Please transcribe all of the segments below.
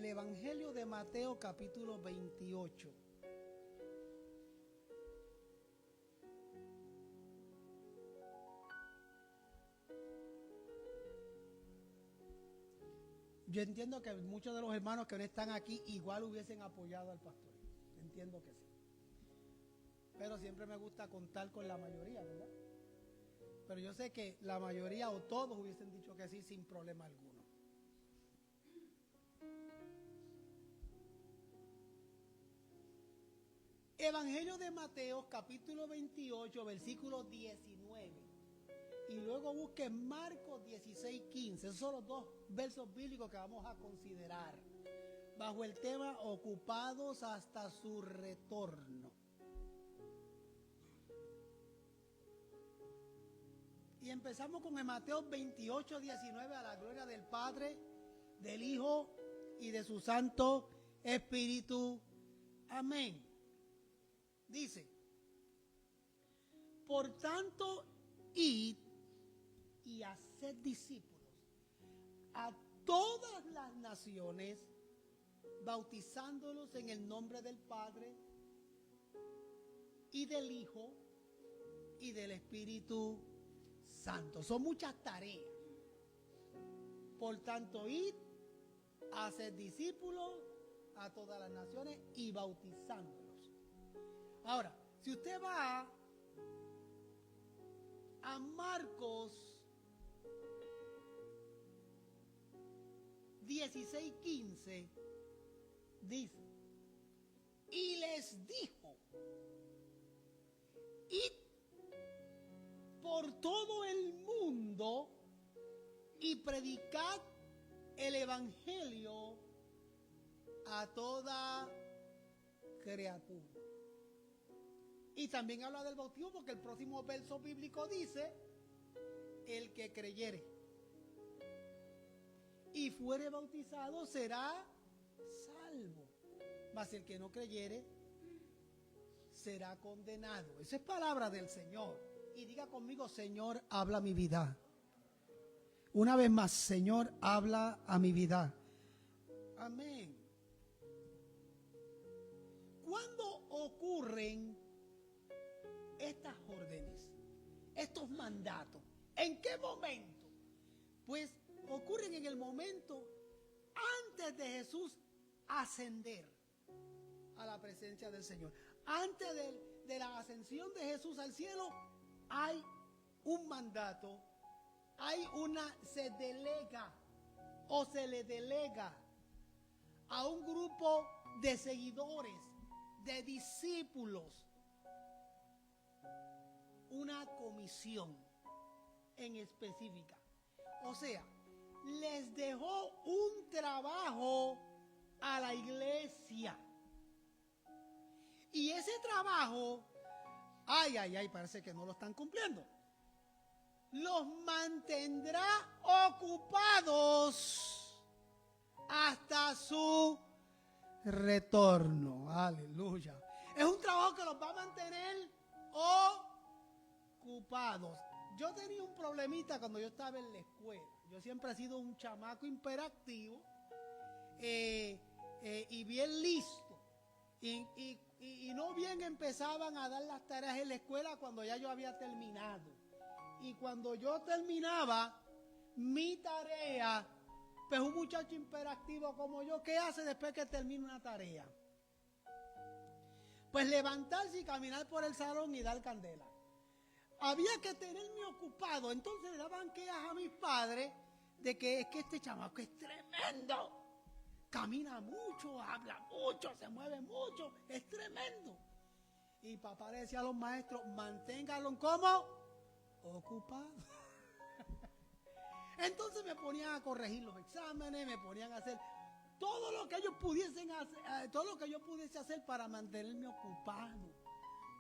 el Evangelio de Mateo capítulo 28. Yo entiendo que muchos de los hermanos que no están aquí igual hubiesen apoyado al pastor. Entiendo que sí. Pero siempre me gusta contar con la mayoría, ¿verdad? Pero yo sé que la mayoría o todos hubiesen dicho que sí sin problema alguno. Evangelio de Mateo capítulo 28, versículo 19. Y luego busque Marcos 16, 15. Esos son los dos versos bíblicos que vamos a considerar bajo el tema ocupados hasta su retorno. Y empezamos con el Mateo 28, 19, a la gloria del Padre, del Hijo y de su Santo Espíritu. Amén. Dice: por tanto, id y haced discípulos a todas las naciones, bautizándolos en el nombre del Padre y del Hijo y del Espíritu Santo. Son muchas tareas. Por tanto, id, haced discípulos a todas las naciones y bautizándolos. Ahora, si usted va a Marcos 16, 15, dice: y les dijo, id por todo el mundo y predicad el evangelio a toda criatura. Y también habla del bautismo, porque el próximo verso bíblico dice: el que creyere y fuere bautizado será salvo, mas el que no creyere será condenado. Esa es palabra del Señor. Y diga conmigo: Señor, habla a mi vida. Una vez más: Señor, habla a mi vida. Amén. ¿Cuándo ocurren estas órdenes, estos mandatos? ¿En qué momento? Pues ocurren en el momento antes de Jesús ascender a la presencia del Señor. Antes de la ascensión de Jesús al cielo, hay un mandato, se delega o se le delega a un grupo de seguidores, de discípulos, una comisión en específica. O sea, les dejó un trabajo a la iglesia. Y ese trabajo, parece que no lo están cumpliendo. Los mantendrá ocupados hasta su retorno. Aleluya. Es un trabajo que los va a mantener ocupados. Yo tenía un problemita cuando yo estaba en la escuela. Yo siempre he sido un chamaco hiperactivo y bien listo. Y no bien empezaban a dar las tareas en la escuela cuando ya yo había terminado. Y cuando yo terminaba mi tarea, pues un muchacho hiperactivo como yo, ¿qué hace después que termina una tarea? Pues levantarse y caminar por el salón y dar candela. Había que tenerme ocupado. Entonces le daban quejas a mis padres de que es que este chamaco es tremendo. Camina mucho, habla mucho, se mueve mucho, es tremendo. Y papá le decía a los maestros: manténganlo como ocupado. Entonces me ponían a corregir los exámenes, me ponían a hacer todo lo que ellos pudiesen hacer, todo lo que yo pudiese hacer para mantenerme ocupado,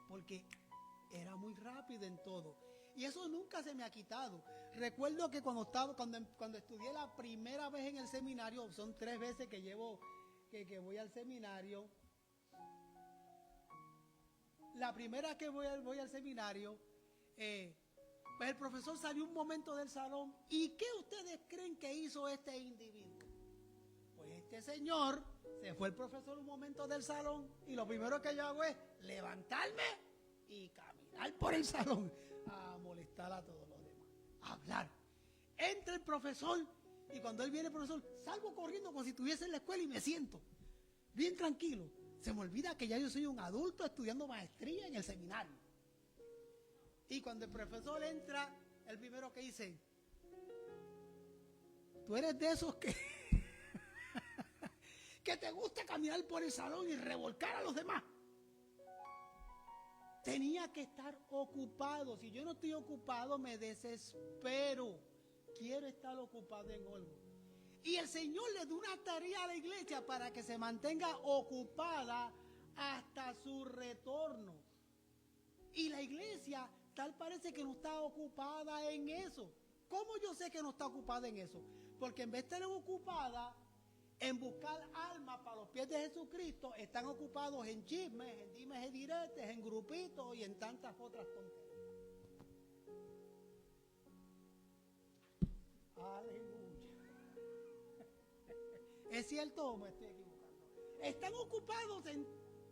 porque era muy rápido en todo. Y eso nunca se me ha quitado. Recuerdo que cuando estudié la primera vez en el seminario, son 3 veces que voy al seminario. La primera que voy al seminario, pues el profesor salió un momento del salón. ¿Y qué ustedes creen que hizo este individuo? Pues Este señor, se fue el profesor un momento del salón y lo primero que yo hago es levantarme y caminar por el salón a molestar a todos los demás, a hablar. Entra el profesor y cuando él viene el profesor, salgo corriendo como si estuviese en la escuela y me siento bien tranquilo. Se me olvida que ya yo soy un adulto estudiando maestría en el seminario. Y cuando el profesor entra, el primero que dice, tú eres de esos que que te gusta caminar por el salón y revolcar a los demás. Tenía que estar ocupado. Si yo no estoy ocupado, me desespero. Quiero estar ocupado en algo. Y el Señor le da una tarea a la iglesia para que se mantenga ocupada hasta su retorno. Y la iglesia tal parece que no está ocupada en eso. ¿Cómo yo sé que no está ocupada en eso? Porque en vez de estar ocupada en buscar almas para los pies de Jesucristo, están ocupados en chismes, en dimes y diretes, en grupitos y en tantas otras tonterías. Aleluya. ¿Es cierto o me estoy equivocando? Están ocupados en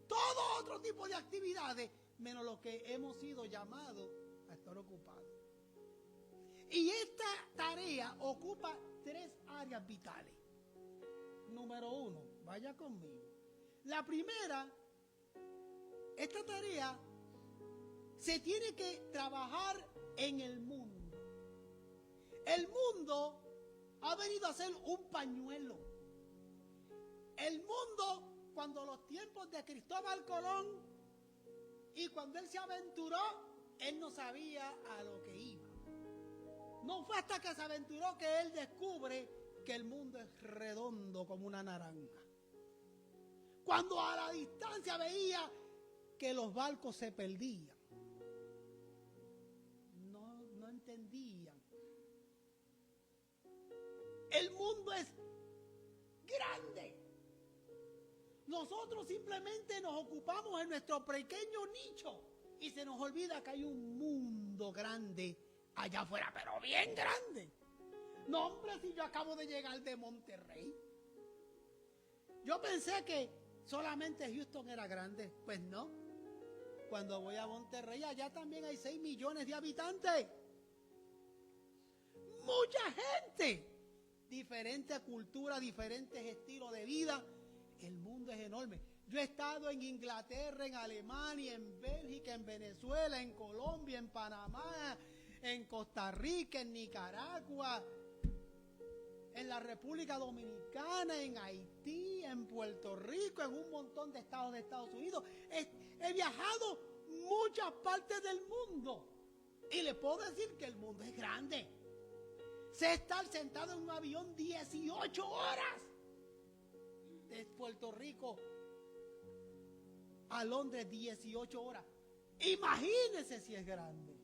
todo otro tipo de actividades, menos lo que hemos sido llamados a estar ocupados. Y esta tarea ocupa 3 áreas vitales. Número 1, vaya conmigo. La primera, esta tarea se tiene que trabajar en el mundo. El mundo ha venido a ser un pañuelo. El mundo, cuando los tiempos de Cristóbal Colón y cuando él se aventuró, él no sabía a lo que iba. No fue hasta que se aventuró que él descubre que el mundo es redondo como una naranja. Cuando a la distancia veía que los barcos se perdían. No entendían. El mundo es grande. Nosotros simplemente nos ocupamos en nuestro pequeño nicho y se nos olvida que hay un mundo grande allá afuera, pero bien grande. No, hombre, si yo acabo de llegar de Monterrey. Yo pensé que solamente Houston era grande. Pues no. Cuando voy a Monterrey, allá también hay 6 millones de habitantes. Mucha gente. Diferentes culturas, diferentes estilos de vida. El mundo es enorme. Yo he estado en Inglaterra, en Alemania, en Bélgica, en Venezuela, en Colombia, en Panamá, en Costa Rica, en Nicaragua, en la República Dominicana, en Haití, en Puerto Rico, en un montón de estados de Estados Unidos. He viajado muchas partes del mundo y le puedo decir que el mundo es grande. Sé estar sentado en un avión 18 horas de Puerto Rico a Londres, 18 horas. Imagínense si es grande.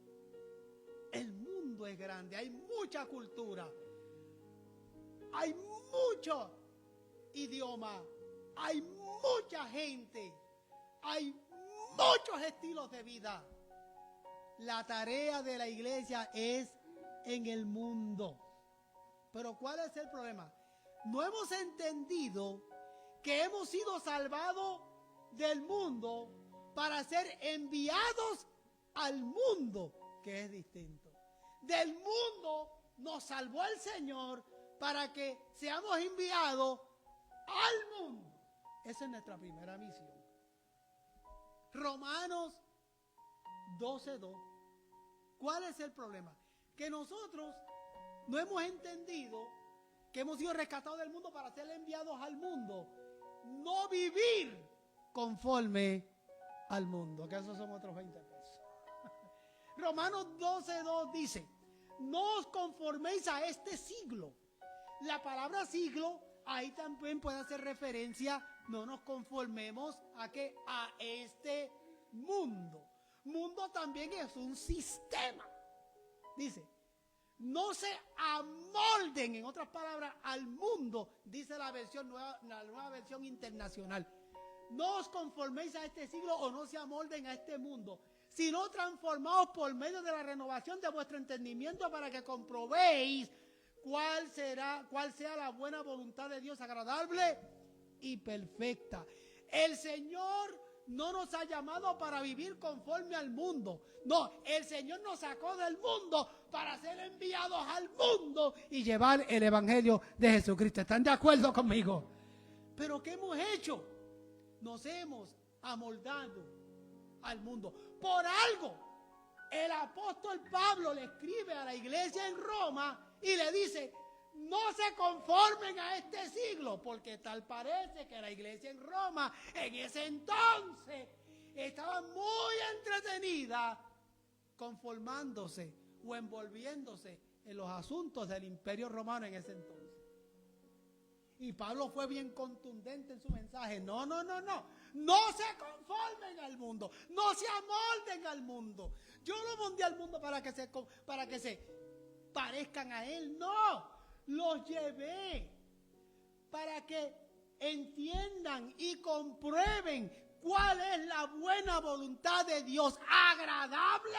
El mundo es grande, hay mucha cultura. Hay mucho idioma, hay mucha gente, hay muchos estilos de vida. La tarea de la iglesia es en el mundo. Pero ¿cuál es el problema? No hemos entendido que hemos sido salvados del mundo para ser enviados al mundo, que es distinto. Del mundo nos salvó el Señor para que seamos enviados al mundo. Esa es nuestra primera misión. Romanos 12:2. ¿Cuál es el problema? Que nosotros no hemos entendido que hemos sido rescatados del mundo para ser enviados al mundo. No vivir conforme al mundo, que esos son otros 20 pesos. Romanos 12:2 dice, no os conforméis a este siglo. La palabra siglo, ahí también puede hacer referencia, no nos conformemos a que a este mundo. Mundo también es un sistema. Dice, no se amolden, en otras palabras, al mundo, dice la nueva versión internacional. No os conforméis a este siglo o no se amolden a este mundo, sino transformaos por medio de la renovación de vuestro entendimiento para que comprobéis cuál sea la buena voluntad de Dios, agradable y perfecta. El Señor no nos ha llamado para vivir conforme al mundo. No, el Señor nos sacó del mundo para ser enviados al mundo y llevar el evangelio de Jesucristo. ¿Están de acuerdo conmigo? Pero ¿qué hemos hecho? Nos hemos amoldado al mundo. Por algo, el apóstol Pablo le escribe a la iglesia en Roma y le dice: no se conformen a este siglo, porque tal parece que la iglesia en Roma en ese entonces estaba muy entretenida conformándose o envolviéndose en los asuntos del imperio romano en ese entonces. Y Pablo fue bien contundente en su mensaje: no se conformen al mundo, no se amolden al mundo. Yo no mandé al mundo para que se parezcan a él, no. Los llevé para que entiendan y comprueben cuál es la buena voluntad de Dios, agradable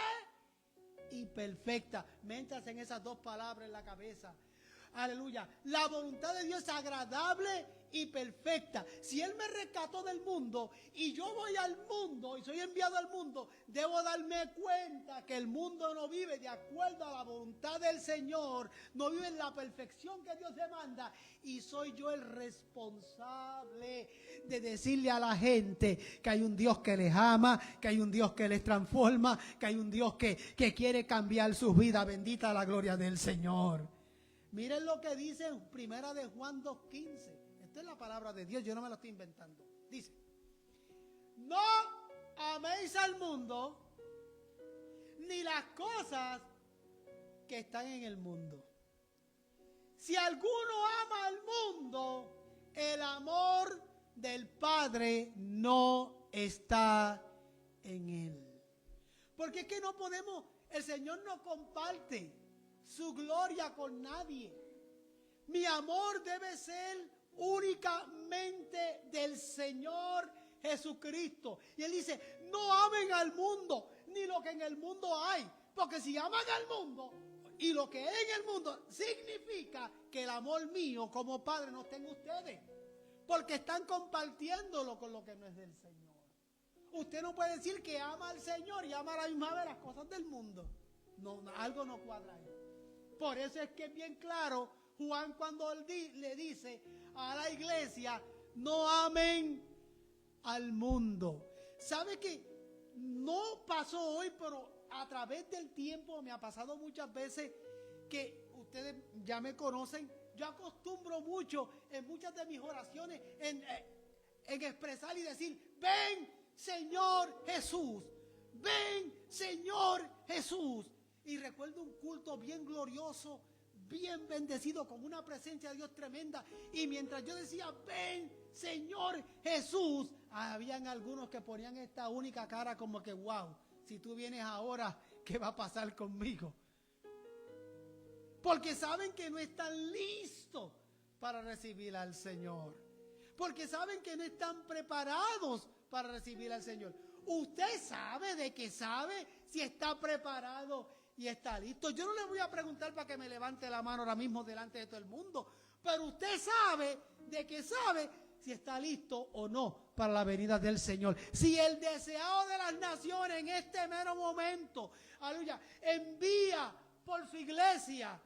y perfecta. Métanse en esas dos palabras en la cabeza. Aleluya. La voluntad de Dios es agradable y perfecta. Si Él me rescató del mundo y yo voy al mundo y soy enviado al mundo, debo darme cuenta que el mundo no vive de acuerdo a la voluntad del Señor, no vive en la perfección que Dios demanda, y soy yo el responsable de decirle a la gente que hay un Dios que les ama, que hay un Dios que les transforma, que hay un Dios que quiere cambiar sus vidas. Bendita la gloria del Señor. Miren lo que dice en Primera de Juan 2:15. Esta es la palabra de Dios, yo no me lo estoy inventando. Dice: no améis al mundo ni las cosas que están en el mundo. Si alguno ama al mundo, el amor del Padre no está en él. Porque es que no podemos, el Señor no comparte su gloria con nadie. Mi amor debe ser únicamente del Señor Jesucristo. Y Él dice: no amen al mundo ni lo que en el mundo hay, porque si aman al mundo y lo que hay en el mundo, significa que el amor mío como Padre no está en ustedes, porque están compartiéndolo con lo que no es del Señor. Usted no puede decir que ama al Señor y ama a la misma vez las cosas del mundo. No, algo no cuadra ahí. Por eso es que es bien claro Juan cuando le dice a la iglesia: no amen al mundo. ¿Sabe que no pasó hoy, pero a través del tiempo me ha pasado muchas veces que ustedes ya me conocen? Yo acostumbro mucho en muchas de mis oraciones en expresar y decir: ven Señor Jesús, ven Señor Jesús. Y recuerdo un culto bien glorioso, bien bendecido, con una presencia de Dios tremenda. Y mientras yo decía: ven Señor Jesús, habían algunos que ponían esta única cara como que: wow, si tú vienes ahora, ¿qué va a pasar conmigo? Porque saben que no están listos para recibir al Señor. Porque saben que no están preparados para recibir al Señor. Usted sabe de que sabe si está preparado y está listo. Yo no le voy a preguntar para que me levante la mano ahora mismo delante de todo el mundo, pero usted sabe de que sabe si está listo o no para la venida del Señor. Si el deseado de las naciones en este mero momento, aleluya, envía por su iglesia,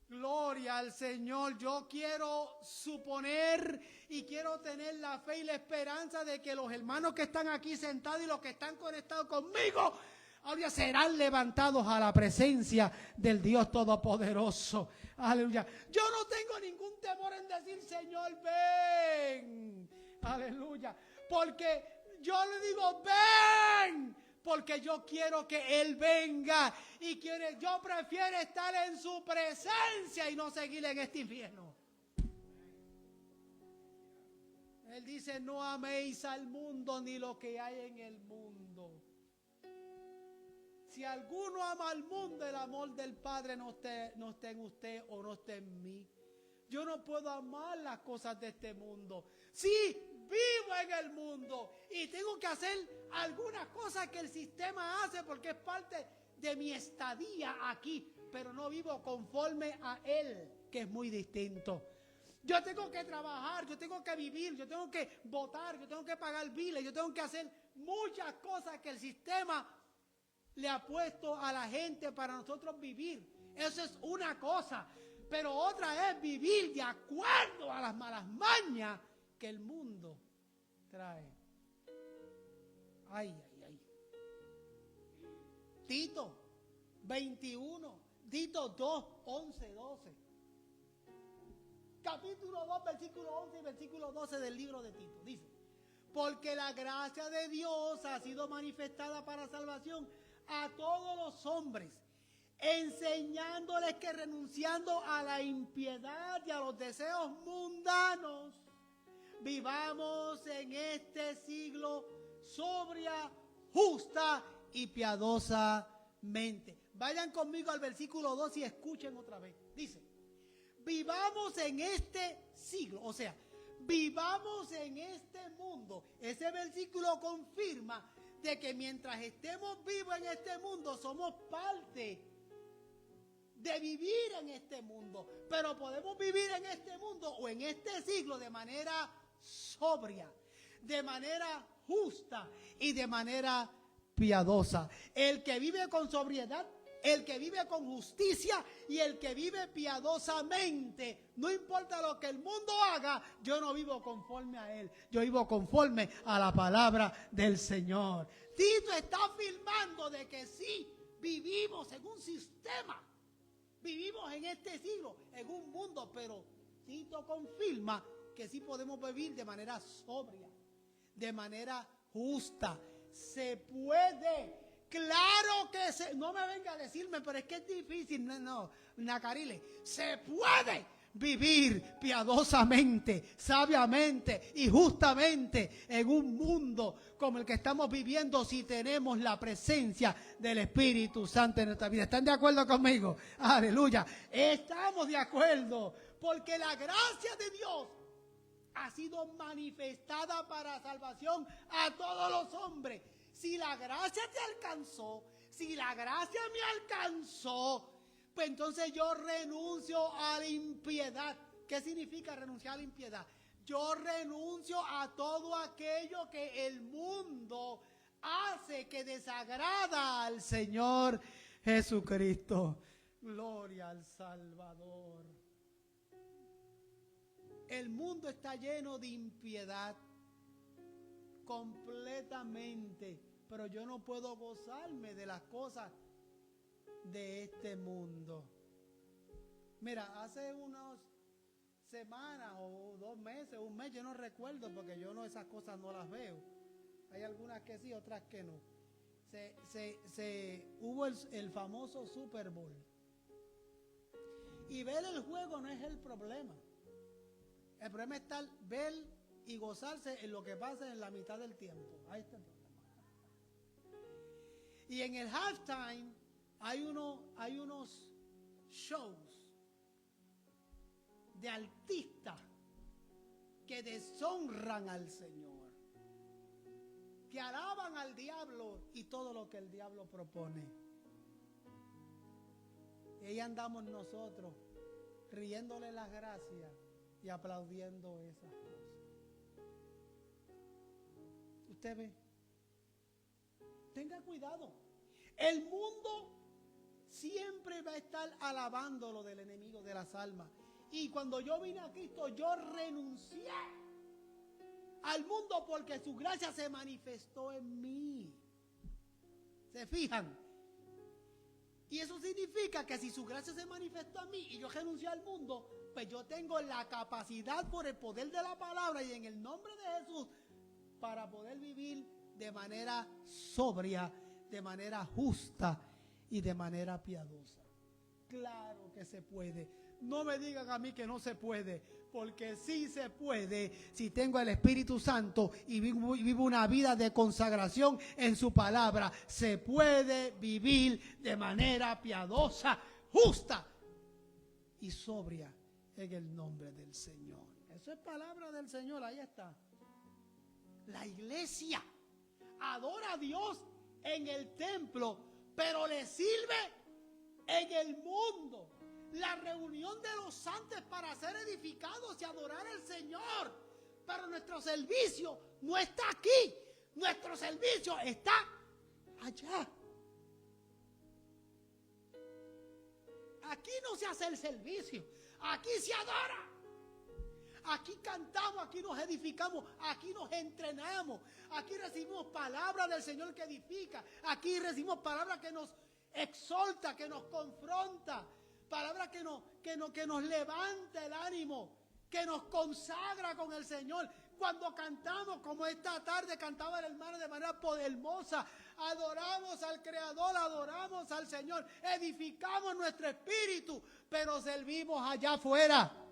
gloria al Señor. Yo quiero suponer y quiero tener la fe y la esperanza de que los hermanos que están aquí sentados y los que están conectados conmigo, aleluya, serán levantados a la presencia del Dios Todopoderoso. Aleluya. Yo no tengo ningún temor en decir: Señor, ven. Aleluya. Porque yo le digo: ven. Porque yo quiero que Él venga. Y yo prefiero estar en su presencia y no seguir en este infierno. Él dice: no améis al mundo ni lo que hay en el mundo. Si alguno ama al mundo, el amor del Padre no esté en usted o no esté en mí. Yo no puedo amar las cosas de este mundo. Sí, vivo en el mundo y tengo que hacer algunas cosas que el sistema hace porque es parte de mi estadía aquí, pero no vivo conforme a él, que es muy distinto. Yo tengo que trabajar, yo tengo que vivir, yo tengo que votar, yo tengo que pagar biles, yo tengo que hacer muchas cosas que el sistema le ha puesto a la gente para nosotros vivir. Eso es una cosa, pero otra es vivir de acuerdo a las malas mañas que el mundo trae. Ay, ay, ay. Tito 21, Tito 2, 11, 12. Capítulo 2, versículo 11 y versículo 12 del libro de Tito. Dice, porque la gracia de Dios ha sido manifestada para salvación a todos los hombres, enseñándoles que renunciando a la impiedad y a los deseos mundanos, vivamos en este siglo sobria, justa y piadosamente. Vayan conmigo al versículo 2 y escuchen otra vez. Dice, vivamos en este siglo, o sea, vivamos en este mundo. Ese versículo confirma de que mientras estemos vivos en este mundo, somos parte de vivir en este mundo. Pero podemos vivir en este mundo o en este siglo de manera sobria, de manera justa y de manera piadosa. El que vive con sobriedad, el que vive con justicia y el que vive piadosamente, no importa lo que el mundo haga, yo no vivo conforme a él, yo vivo conforme a la palabra del Señor. Tito está afirmando de que sí, vivimos en un sistema, vivimos en este siglo, en un mundo, pero Tito confirma que sí podemos vivir de manera sobria, de manera justa. Se puede. Claro que se, no me venga a decirme, pero es que es difícil. No, Nacarile, se puede vivir piadosamente, sabiamente y justamente en un mundo como el que estamos viviendo si tenemos la presencia del Espíritu Santo en nuestra vida. ¿Están de acuerdo conmigo? Aleluya. Estamos de acuerdo porque la gracia de Dios ha sido manifestada para salvación a todos los hombres. Si la gracia te alcanzó, si la gracia me alcanzó, pues entonces yo renuncio a la impiedad. ¿Qué significa renunciar a la impiedad? Yo renuncio a todo aquello que el mundo hace que desagrada al Señor Jesucristo. Gloria al Salvador. El mundo está lleno de impiedad completamente, pero yo no puedo gozarme de las cosas de este mundo. Mira, hace unas semanas o 2 meses, un mes, yo no recuerdo porque yo no, esas cosas no las veo. Hay algunas que sí, otras que no. Hubo el famoso Super Bowl. Y ver el juego no es el problema. El problema está ver y gozarse en lo que pasa en la mitad del tiempo. Ahí está el problema. Y en el halftime hay unos shows de artistas que deshonran al Señor, que alaban al diablo y todo lo que el diablo propone. Y ahí andamos nosotros riéndole las gracias y aplaudiendo esas cosas. Usted ve, tenga cuidado. El mundo siempre va a estar alabando lo del enemigo de las almas. Y cuando yo vine a Cristo, yo renuncié al mundo porque su gracia se manifestó en mí. ¿Se fijan? Y eso significa que si su gracia se manifestó en mí y yo renuncié al mundo, pues yo tengo la capacidad por el poder de la palabra y en el nombre de Jesús para poder vivir de manera sobria, de manera justa y de manera piadosa. Claro que se puede. No me digan a mí que no se puede, porque sí se puede si tengo el Espíritu Santo y vivo una vida de consagración en su palabra. Se puede vivir de manera piadosa, justa y sobria en el nombre del Señor. Eso es palabra del Señor, ahí está. La iglesia adora a Dios en el templo, pero le sirve en el mundo. la reunión de los santos para ser edificados y adorar al Señor. Pero nuestro servicio no está aquí. Nuestro servicio está allá. Aquí no se hace el servicio. Aquí se adora. Aquí cantamos, aquí nos edificamos, aquí nos entrenamos. Aquí recibimos palabras del Señor que edifica. Aquí recibimos palabras que nos exhorta, que nos confronta. Palabras que nos levanta el ánimo, que nos consagra con el Señor. Cuando cantamos, como esta tarde cantaba el hermano de manera hermosa, adoramos al Creador, adoramos al Señor, edificamos nuestro espíritu, pero servimos allá afuera.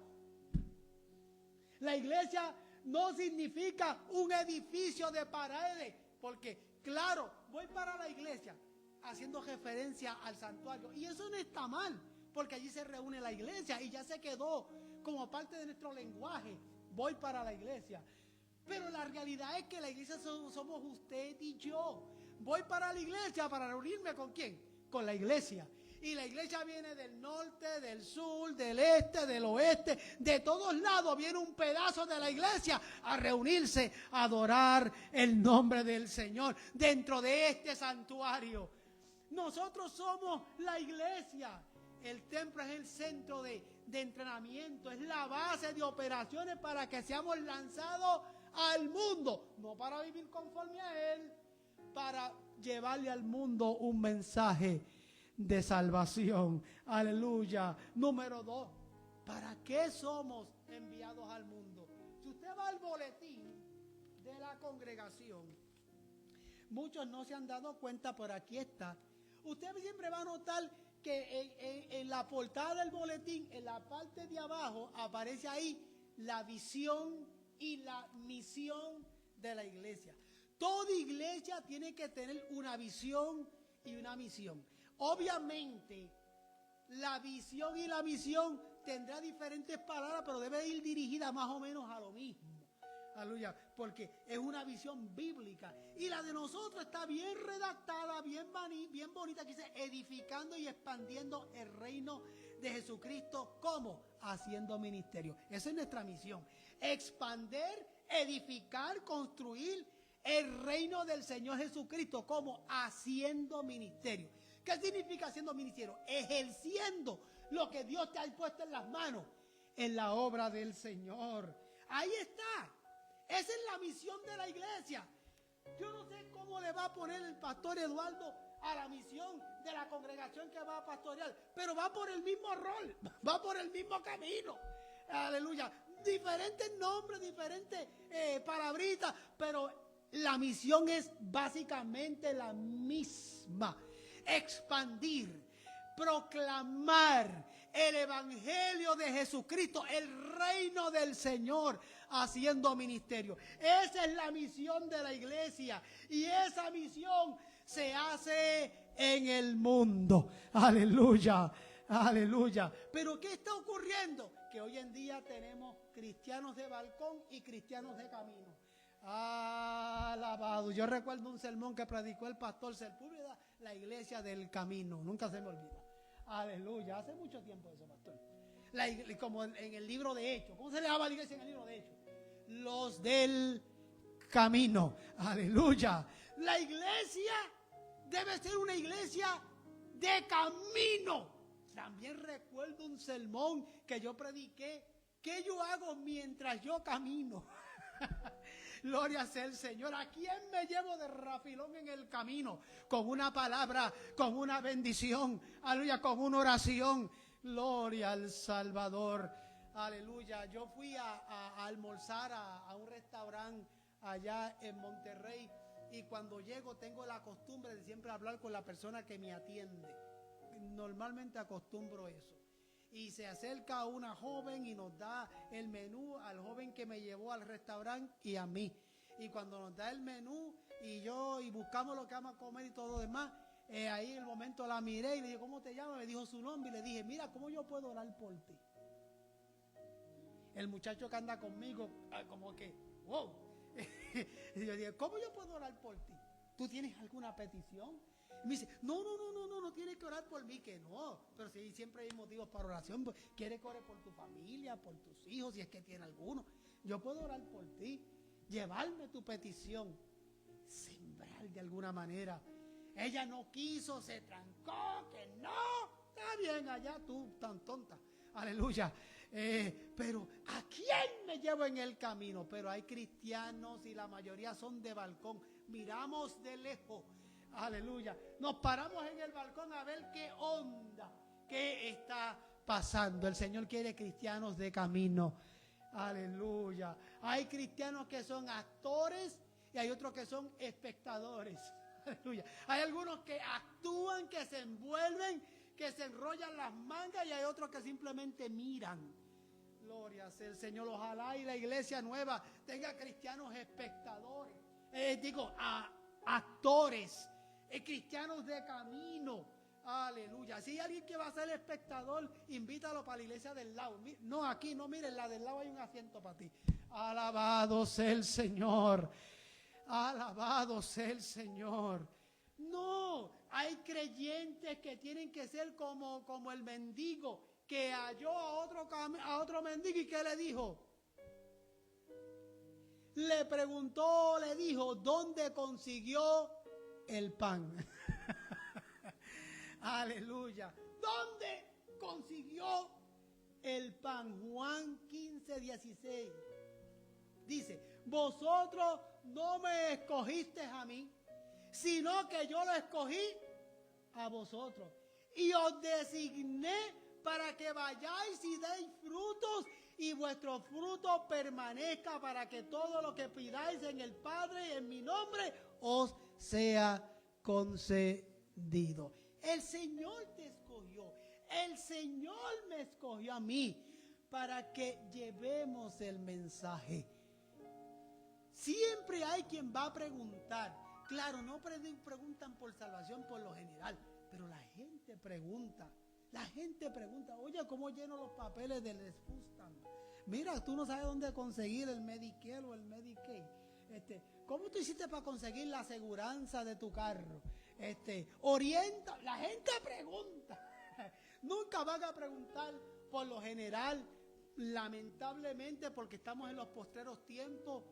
La iglesia no significa un edificio de paredes, porque claro, voy para la iglesia haciendo referencia al santuario, y eso no está mal, porque allí se reúne la iglesia y ya se quedó como parte de nuestro lenguaje. Voy para la iglesia. Pero la realidad es que la iglesia somos usted y yo. Voy para la iglesia para reunirme ¿con quién? Con la iglesia. Y la iglesia viene del norte, del sur, del este, del oeste. De todos lados viene un pedazo de la iglesia a reunirse, a adorar el nombre del Señor dentro de este santuario. Nosotros somos la iglesia. El templo es el centro de entrenamiento, es la base de operaciones para que seamos lanzados al mundo, no para vivir conforme a Él, para llevarle al mundo un mensaje de salvación. Aleluya. Número 2, ¿para qué somos enviados al mundo? Si usted va al boletín de la congregación, muchos no se han dado cuenta, pero aquí está. Usted siempre va a notar que en la portada del boletín, en la parte de abajo, aparece ahí la visión y la misión de la iglesia. Toda iglesia tiene que tener una visión y una misión. Obviamente, la visión y la misión tendrá diferentes palabras, pero debe ir dirigida más o menos a lo mismo. Aleluya, porque es una visión bíblica. Y la de nosotros está bien redactada, bien bonita, que dice edificando y expandiendo el reino de Jesucristo. ¿Cómo? Haciendo ministerio. Esa es nuestra misión. Expander, edificar, construir el reino del Señor Jesucristo. ¿Cómo? Haciendo ministerio. ¿Qué significa haciendo ministerio? Ejerciendo lo que Dios te ha puesto en las manos, en la obra del Señor. Ahí está. Esa es la misión de la iglesia. Yo no sé cómo le va a poner el pastor Eduardo a la misión de la congregación que va a pastorear, pero va por el mismo rol, va por el mismo camino. Aleluya. Diferentes nombres, diferentes palabritas, pero la misión es básicamente la misma. Expandir, proclamar el evangelio de Jesucristo, el reino del Señor, haciendo ministerio. Esa es la misión de la iglesia y esa misión se hace en el mundo. Aleluya, aleluya. Pero ¿qué está ocurriendo? Que hoy en día tenemos cristianos de balcón y cristianos de camino. Alabado. Yo recuerdo un sermón que predicó el pastor Sepúlveda, la iglesia del camino. Nunca se me olvida. Aleluya. Hace mucho tiempo eso, pastor. Como en el libro de Hechos. ¿Cómo se le llama a la iglesia en el libro de Hechos? Los del camino. Aleluya. La iglesia debe ser una iglesia de camino. También recuerdo un sermón que yo prediqué. ¿Qué yo hago mientras yo camino? Gloria sea el Señor. ¿A quién me llevo de rafilón en el camino? Con una palabra, con una bendición, aleluya, con una oración. Gloria al Salvador. Aleluya. Yo fui a almorzar a un restaurante allá en Monterrey y cuando llego tengo la costumbre de siempre hablar con la persona que me atiende. Normalmente acostumbro eso. Y se acerca una joven y nos da el menú al joven que me llevó al restaurante y a mí. Y cuando nos da el menú y buscamos lo que vamos a comer y todo lo demás, ahí en el momento la miré y le dije, ¿cómo te llamas? Me dijo su nombre y le dije, mira, ¿cómo yo puedo orar por ti? El muchacho que anda conmigo, como que, wow. Y yo dije, ¿cómo yo puedo orar por ti? ¿Tú tienes alguna petición? Y me dice, no tienes que orar por mí, que no. Pero sí, siempre hay motivos para oración. Quiere que ore por tu familia, por tus hijos, si es que tiene alguno. Yo puedo orar por ti, llevarme tu petición, sembrar de alguna manera. Ella no quiso, se trancó, que no. Está bien, allá tú tan tonta. Aleluya. Pero ¿a quién me llevo en el camino? Pero hay cristianos y la mayoría son de balcón. Miramos de lejos. Aleluya. Nos paramos en el balcón a ver qué onda, qué está pasando. El Señor quiere cristianos de camino. Aleluya. Hay cristianos que son actores y hay otros que son espectadores. Aleluya. Hay algunos que actúan, que se envuelven, que se enrollan las mangas, y hay otros que simplemente miran. Gloria sea el Señor. Ojalá y la iglesia nueva tenga cristianos espectadores. Actores, cristianos de camino. Aleluya. Si hay alguien que va a ser espectador, invítalo para la iglesia del lado. No, aquí no, miren, la del lado hay un asiento para ti. Alabado sea el Señor. Alabado sea el Señor. No, hay creyentes que tienen que ser como el mendigo que halló a otro mendigo y ¿qué le dijo? Le preguntó, le dijo, ¿dónde consiguió el pan? Aleluya. ¿Dónde consiguió el pan? Juan 15:16. Dice, vosotros no me escogisteis a mí, sino que yo lo escogí a vosotros. Y os designé para que vayáis y deis frutos y vuestro fruto permanezca, para que todo lo que pidáis en el Padre y en mi nombre os sea concedido. El Señor te escogió. El Señor me escogió a mí para que llevemos el mensaje. Siempre hay quien va a preguntar. Claro, no preguntan por salvación por lo general, pero la gente pregunta. La gente pregunta, oye, ¿cómo lleno los papeles del Sfustan? Mira, tú no sabes dónde conseguir el Medicare o el Medicaid. ¿Cómo tú hiciste para conseguir la aseguranza de tu carro? Orienta, la gente pregunta. Nunca van a preguntar por lo general, lamentablemente, porque estamos en los postreros tiempos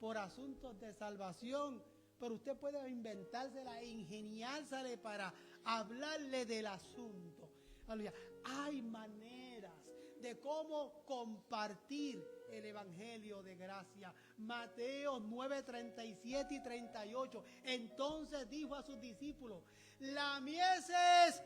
por asuntos de salvación. Pero usted puede inventársela e ingeniársela para hablarle del asunto. Aleluya. Hay maneras de cómo compartir el evangelio de gracia. Mateo 9:37 y 38. Entonces dijo a sus discípulos, la mies es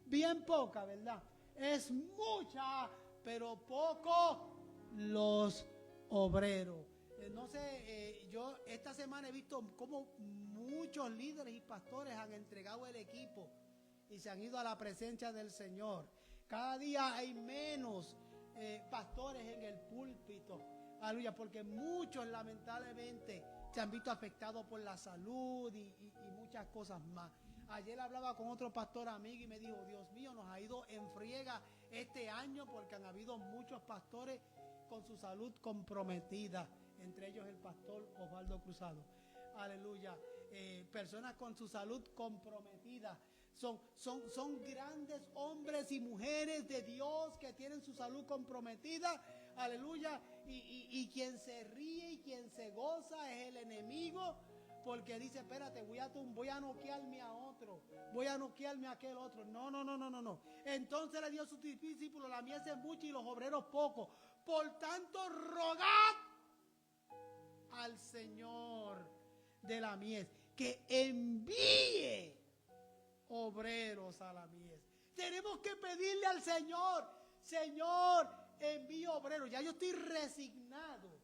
bien poca, ¿verdad? Es mucha, pero poco los obreros. No sé, yo esta semana he visto cómo muchos líderes y pastores han entregado el equipo y se han ido a la presencia del Señor. Cada día hay menos pastores en el púlpito. Aleluya, porque muchos lamentablemente se han visto afectados por la salud y muchas cosas más. Ayer hablaba con otro pastor amigo y me dijo, Dios mío, nos ha ido en friega este año porque han habido muchos pastores con su salud comprometida. Entre ellos el pastor Osvaldo Cruzado. Aleluya. Personas con su salud comprometida. Son grandes hombres y mujeres de Dios que tienen su salud comprometida. Aleluya. Y quien se ríe y quien se goza es el enemigo. Porque dice, espérate, voy a noquearme a otro. Voy a noquearme a aquel otro. No. Entonces le dio a sus discípulos, la mies es mucha y los obreros pocos. Por tanto, rogad al Señor de la mies que envíe obreros a la mies. Tenemos que pedirle al Señor, Señor, envíe obreros. Ya yo estoy resignado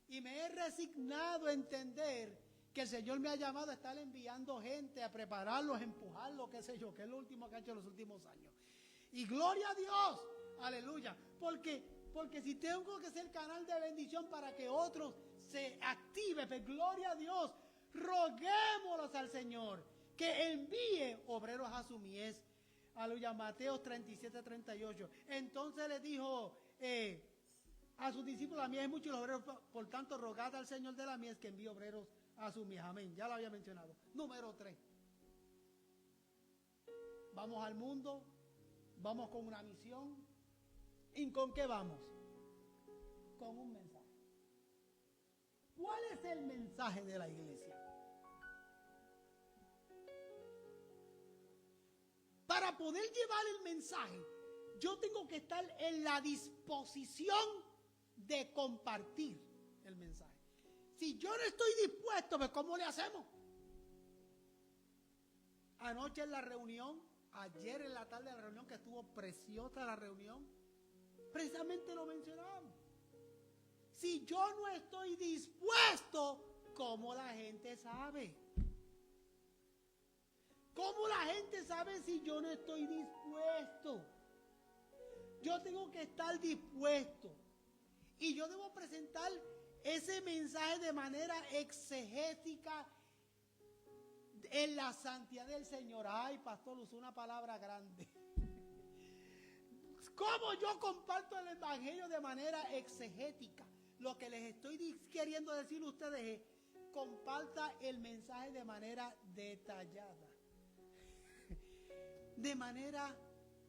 y me he resignado a entender que el Señor me ha llamado a estar enviando gente, a prepararlos, a empujarlos, qué sé yo, que es lo último que ha hecho en los últimos años. Y gloria a Dios, aleluya, porque si tengo que ser canal de bendición para que otros se active, pues gloria a Dios, roguémoslos al Señor que envíe obreros a su mies. Aleluya, Mateo 37:38. Entonces le dijo a sus discípulos, la mies es mucho y los obreros, por tanto rogad al Señor de la mies que envíe obreros a su mies. Amén, ya lo había mencionado. Número 3. Vamos al mundo, vamos con una misión. ¿Y con qué vamos? Con un mensaje. ¿Cuál es el mensaje de la iglesia? Para poder llevar el mensaje, yo tengo que estar en la disposición de compartir el mensaje. Si yo no estoy dispuesto, pues ¿cómo le hacemos? Anoche en la reunión, ayer en la tarde de la reunión, que estuvo preciosa la reunión, precisamente lo mencionábamos. Si yo no estoy dispuesto, ¿cómo la gente sabe? ¿Cómo la gente sabe si yo no estoy dispuesto? Yo tengo que estar dispuesto. Y yo debo presentar ese mensaje de manera exegética en la santidad del Señor. Ay, pastor, usó una palabra grande. ¿Cómo yo comparto el evangelio de manera exegética? Lo que les estoy queriendo decir a ustedes es, comparta el mensaje de manera detallada, de manera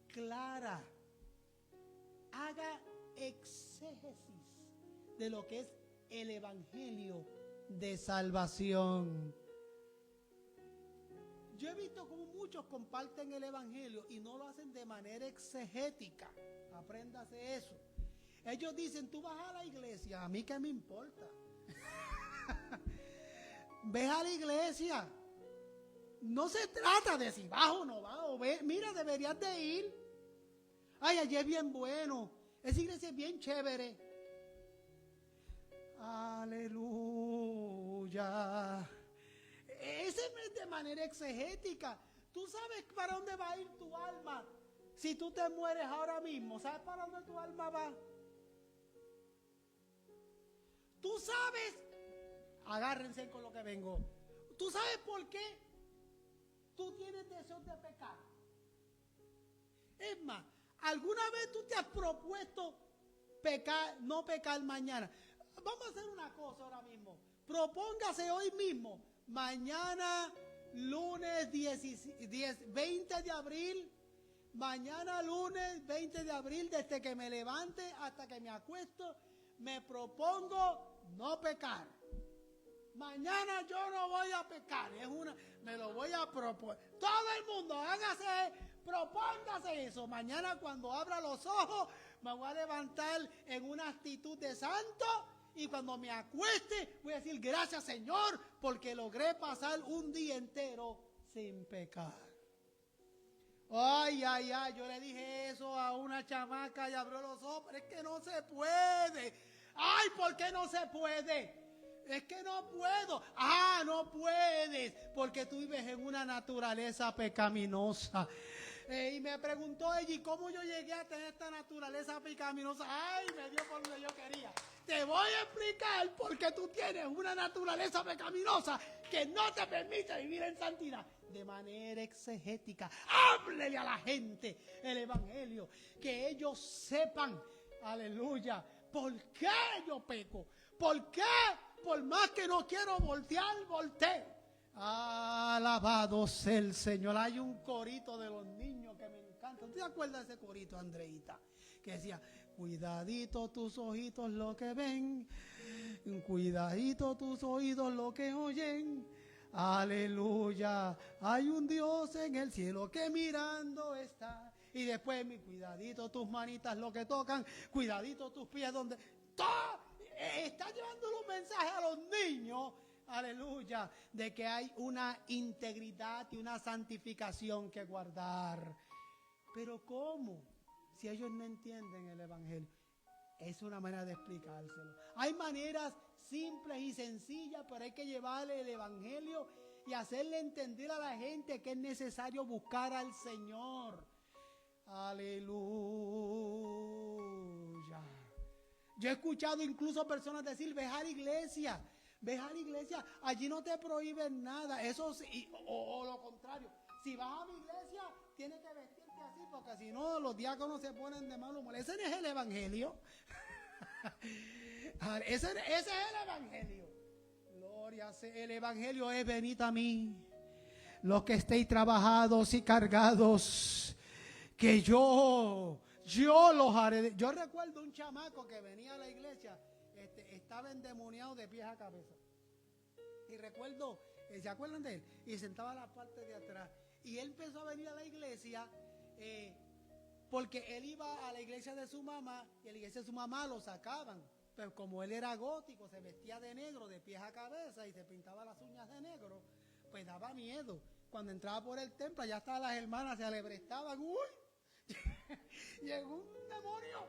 clara. Haga exégesis de lo que es el evangelio de salvación. Yo he visto como muchos comparten el evangelio y no lo hacen de manera exegética. Apréndase eso. Ellos dicen, tú vas a la iglesia, a mí qué me importa. Ves a la iglesia. No se trata de si vas o no vas, o ve, mira, deberías de ir. Ay, allí es bien bueno. Esa iglesia es bien chévere. Aleluya. Ese es de manera exegética. Tú sabes para dónde va a ir tu alma. Si tú te mueres ahora mismo, ¿sabes para dónde tu alma va? Tú sabes, agárrense con lo que vengo. ¿Tú sabes por qué tú tienes deseos de pecar? Es más, ¿alguna vez tú te has propuesto pecar, no pecar mañana? Vamos a hacer una cosa ahora mismo. Propóngase hoy mismo, mañana lunes 20 de abril, mañana lunes 20 de abril, desde que me levante hasta que me acuesto, me propongo no pecar. Mañana yo no voy a pecar, me lo voy a proponer. Todo el mundo, propóngase eso. Mañana cuando abra los ojos, me voy a levantar en una actitud de santo y cuando me acueste voy a decir gracias Señor porque logré pasar un día entero sin pecar. Ay, ay, ay, yo le dije eso a una chamaca y abrió los ojos, pero es que no se puede. Ay, ¿por qué no se puede? Es que no puedo. Ah, no puedes, porque tú vives en una naturaleza pecaminosa. Y me preguntó ella, ¿y cómo yo llegué a tener esta naturaleza pecaminosa? Ay, me dio por donde yo quería. Te voy a explicar por qué tú tienes una naturaleza pecaminosa que no te permite vivir en santidad. De manera exegética, háblele a la gente el evangelio, que ellos sepan, aleluya, por qué yo peco, por qué, por más que no quiero voltear, volteo. Alabado sea el Señor. Hay un corito de los niños que me encanta. ¿Tú te acuerdas de ese corito, Andreita? Que decía, cuidadito tus ojitos lo que ven, cuidadito tus oídos lo que oyen. Aleluya, hay un Dios en el cielo que mirando está. Y después, mi cuidadito tus manitas lo que tocan, cuidadito tus pies donde... Todo está llevando un mensaje a los niños, aleluya, de que hay una integridad y una santificación que guardar. Pero ¿cómo? Si ellos no entienden el evangelio. Es una manera de explicárselo. Hay maneras simples y sencillas, pero hay que llevarle el evangelio y hacerle entender a la gente que es necesario buscar al Señor. Aleluya. Yo he escuchado incluso personas decir, ve a la iglesia, allí no te prohíben nada. Eso sí, o lo contrario, si vas a mi iglesia, tienes que vestirte así, porque si no, los diáconos se ponen de mal humor. Ese no es el evangelio. Ese es el evangelio. Gloria sea, el evangelio es venid a mí. los que estéis trabajados y cargados, que yo los haré. Yo recuerdo un chamaco que venía a la iglesia, estaba endemoniado de pies a cabeza. Y recuerdo, ¿se acuerdan de él? Y sentaba en la parte de atrás. Y él empezó a venir a la iglesia porque él iba a la iglesia de su mamá y a la iglesia de su mamá lo sacaban. Pero como él era gótico, se vestía de negro de pies a cabeza y se pintaba las uñas de negro, pues daba miedo. Cuando entraba por el templo, allá estaban las hermanas, se alebrestaban. ¡Uy! Llegó un demonio.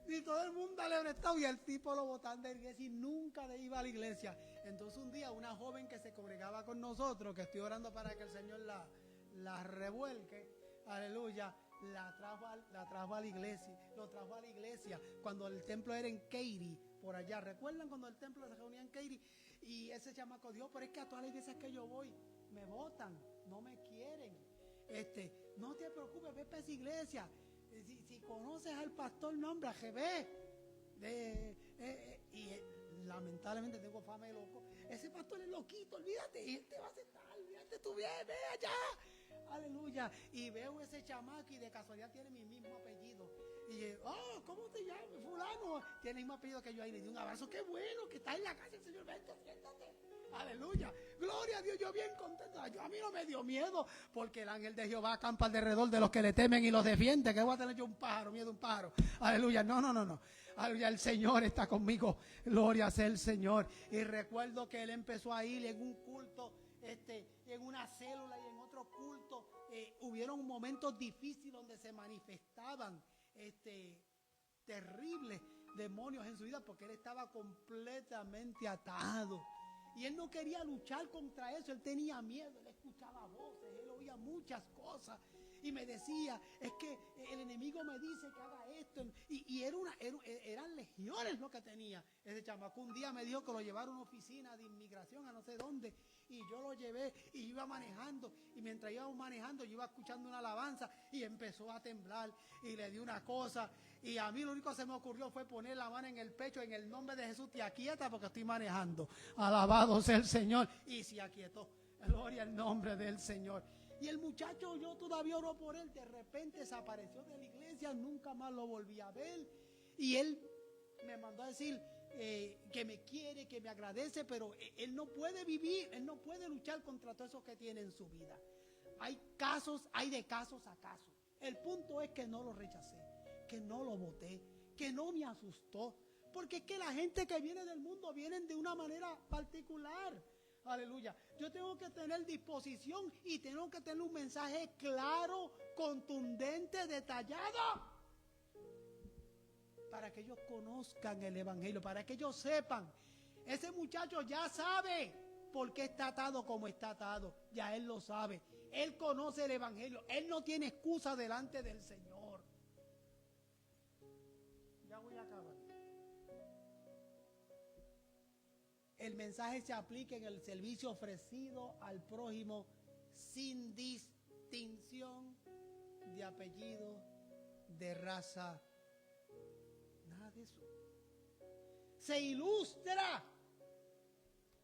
Y todo el mundo alebrestado y el tipo lo botaban de la iglesia y nunca iba a la iglesia. Entonces un día una joven que se congregaba con nosotros, que estoy orando para que el Señor la revuelque, aleluya, la trajo a la iglesia, lo trajo a la iglesia cuando el templo era en Katy, por allá. ¿Recuerdan cuando el templo se reunía en Katy? Y ese chamaco dijo, pero es que a todas las iglesias que yo voy me votan, no me quieren. No te preocupes, ve para esa iglesia. Si conoces al pastor, nombra a GB. Lamentablemente tengo fama de loco. Ese pastor es loquito, olvídate, él te va a aceptar, olvídate tú bien, ve allá. Aleluya. Y veo ese chamaco y de casualidad tiene mi mismo apellido. Y ¿cómo te llamas? Fulano. Tiene el mismo apellido que yo. Ahí le di un abrazo. Qué bueno que está en la casa del Señor. Vente, siéntate. Aleluya. Gloria a Dios. Yo bien contento. A mí no me dio miedo porque el ángel de Jehová acampa alrededor de los que le temen y los defiende. Que voy a tener yo un pájaro, miedo a un pájaro. Aleluya. No. Aleluya. El Señor está conmigo. Gloria sea el Señor. Y recuerdo que él empezó a ir en un culto, en una célula y en otro culto. Hubieron momentos difíciles donde se manifestaban terribles demonios en su vida porque él estaba completamente atado y él no quería luchar contra eso. Él tenía miedo, él escuchaba voces, él oía muchas cosas y me decía, es que el enemigo me dice que haga esto, y eran legiones lo que tenía ese chamaco. Un día me dijo que lo llevara a una oficina de inmigración a no sé dónde, y yo lo llevé y iba manejando, y mientras íbamos manejando yo iba escuchando una alabanza y empezó a temblar y le di una cosa, y a mí lo único que se me ocurrió fue poner la mano en el pecho, en el nombre de Jesús, te aquieta porque estoy manejando, alabado sea el Señor, y se aquietó. Gloria al nombre del Señor. Y el muchacho, yo todavía oro por él, de repente desapareció de la iglesia, nunca más lo volví a ver, y él me mandó a decir que me quiere, que me agradece, pero él no puede vivir, él no puede luchar contra todo eso que tiene en su vida. Hay de casos a casos. El punto es que no lo rechacé, que no lo boté, que no me asustó, porque es que la gente que viene del mundo vienen de una manera particular. Aleluya. Yo tengo que tener disposición y tengo que tener un mensaje claro, contundente, detallado, para que ellos conozcan el evangelio, para que ellos sepan. Ese muchacho ya sabe por qué está atado como está atado. Ya él lo sabe. Él conoce el evangelio. Él no tiene excusa delante del Señor. Ya voy a acabar. El mensaje se aplica en el servicio ofrecido al prójimo sin distinción de apellido, de raza, nada de eso. Se ilustra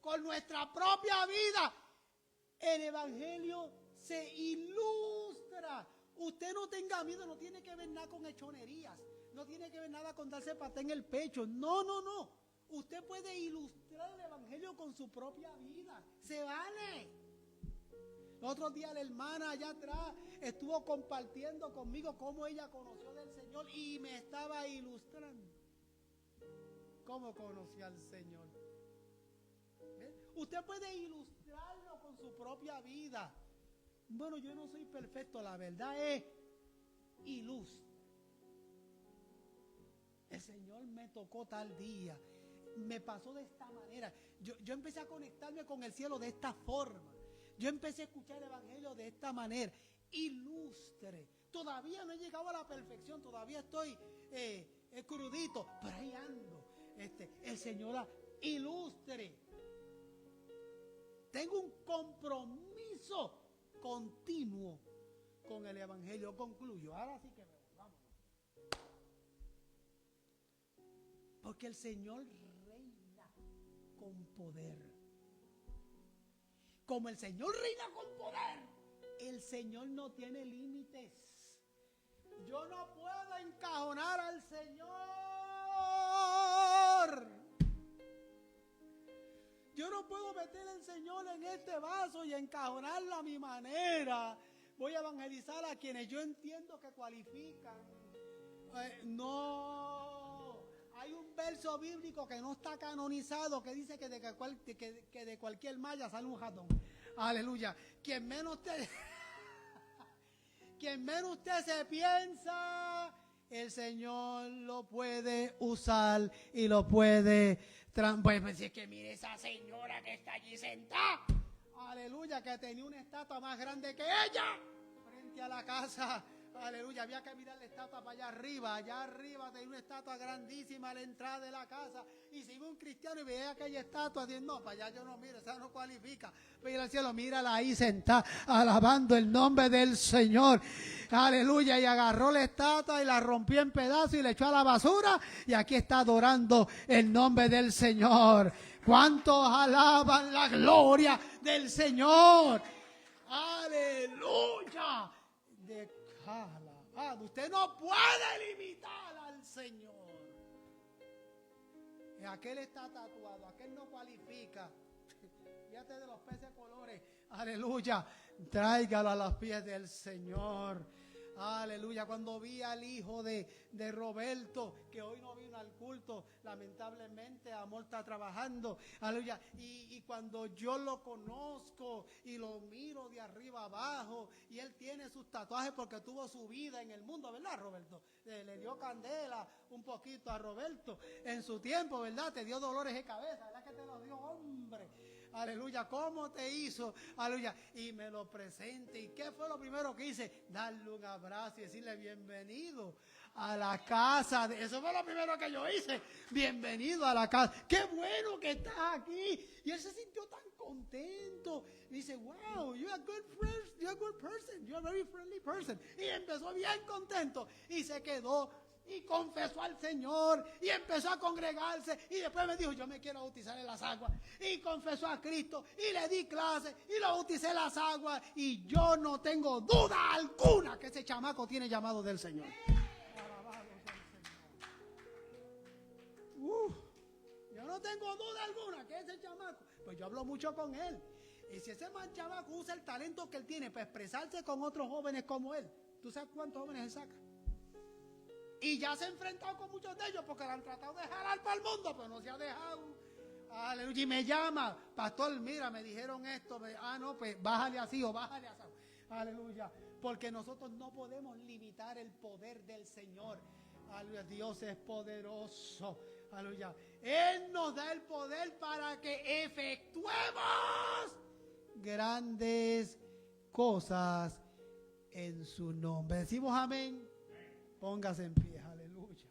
con nuestra propia vida. El evangelio se ilustra. Usted no tenga miedo, no tiene que ver nada con hechonerías, no tiene que ver nada con darse patada en el pecho. No. Usted puede ilustrar el evangelio con su propia vida. Se vale. El otro día la hermana allá atrás estuvo compartiendo conmigo cómo ella conoció del Señor y me estaba ilustrando cómo conoció al Señor. Usted puede ilustrarlo con su propia vida. Bueno, yo no soy perfecto, la verdad es ilustre. El Señor me tocó tal día, me pasó de esta manera. Yo empecé a conectarme con el cielo de esta forma. Yo empecé a escuchar el evangelio de esta manera. Ilustre. Todavía no he llegado a la perfección, todavía estoy crudito, pero ahí ando. El Señor ilustre. Tengo un compromiso continuo con el evangelio. Concluyo. Ahora sí que vamos. Porque el Señor reina con poder. como el Señor reina con poder, el Señor no tiene límites. Yo no puedo encajonar al Señor. Yo no puedo meter al Señor en este vaso y encajonarlo a mi manera. Voy a evangelizar a quienes yo entiendo que cualifican. No. Hay un verso bíblico que no está canonizado que dice que de cualquier malla sale un ratón. Aleluya. Quien menos usted se piensa, el Señor lo puede usar y lo puede pues si es que mire esa señora que está allí sentada. Aleluya, que tenía una estatua más grande que ella frente a la casa. Aleluya, había que mirar la estatua para allá arriba. Allá arriba tenía una estatua grandísima a la entrada de la casa. Y si iba un cristiano y veía aquella estatua, diciendo, no, para allá yo no miro, esa no cualifica. Pero al cielo, mírala ahí sentada, alabando el nombre del Señor. Aleluya, y agarró la estatua y la rompió en pedazos y la echó a la basura. Y aquí está adorando el nombre del Señor. ¿Cuántos alaban la gloria del Señor? Aleluya. Usted no puede limitar al Señor. Aquel está tatuado, aquel no cualifica. Fíjate de los peces de colores. Aleluya. Tráigalo a los pies del Señor. Aleluya. Cuando vi al hijo de Roberto, que hoy no vino al culto, lamentablemente, amor está trabajando. Aleluya. Y cuando yo lo conozco y lo miro de arriba abajo, y él tiene sus tatuajes porque tuvo su vida en el mundo, ¿verdad, Roberto? Le dio candela un poquito a Roberto en su tiempo, ¿verdad? Te dio dolores de cabeza, ¿verdad que te lo dio, hombre? Aleluya, ¿cómo te hizo? Aleluya, y me lo presente. ¿Y qué fue lo primero que hice? Darle un abrazo y decirle bienvenido a la casa. Eso fue lo primero que yo hice. Bienvenido a la casa. Qué bueno que estás aquí. Y él se sintió tan contento. Y dice, wow, you're a good friend, you're a good person, you're a very friendly person. Y empezó bien contento y se quedó. Y confesó al Señor y empezó a congregarse y después me dijo, yo me quiero bautizar en las aguas, y confesó a Cristo y le di clase y lo bauticé en las aguas, y yo no tengo duda alguna que ese chamaco tiene llamado del Señor. Alabado sea el Señor. Yo no tengo duda alguna que ese chamaco, pues yo hablo mucho con él, y si ese chamaco usa el talento que él tiene para expresarse con otros jóvenes como él, ¿tú sabes cuántos jóvenes él saca? Y ya se ha enfrentado con muchos de ellos porque lo han tratado de jalar para el mundo, pero no se ha dejado. Aleluya. Y me llama, pastor, mira, me dijeron esto. No, pues bájale así o bájale así. Aleluya. Porque nosotros no podemos limitar el poder del Señor. Aleluya. Dios es poderoso. Aleluya. Él nos da el poder para que efectuemos grandes cosas en su nombre. Decimos amén. Póngase en pie, aleluya.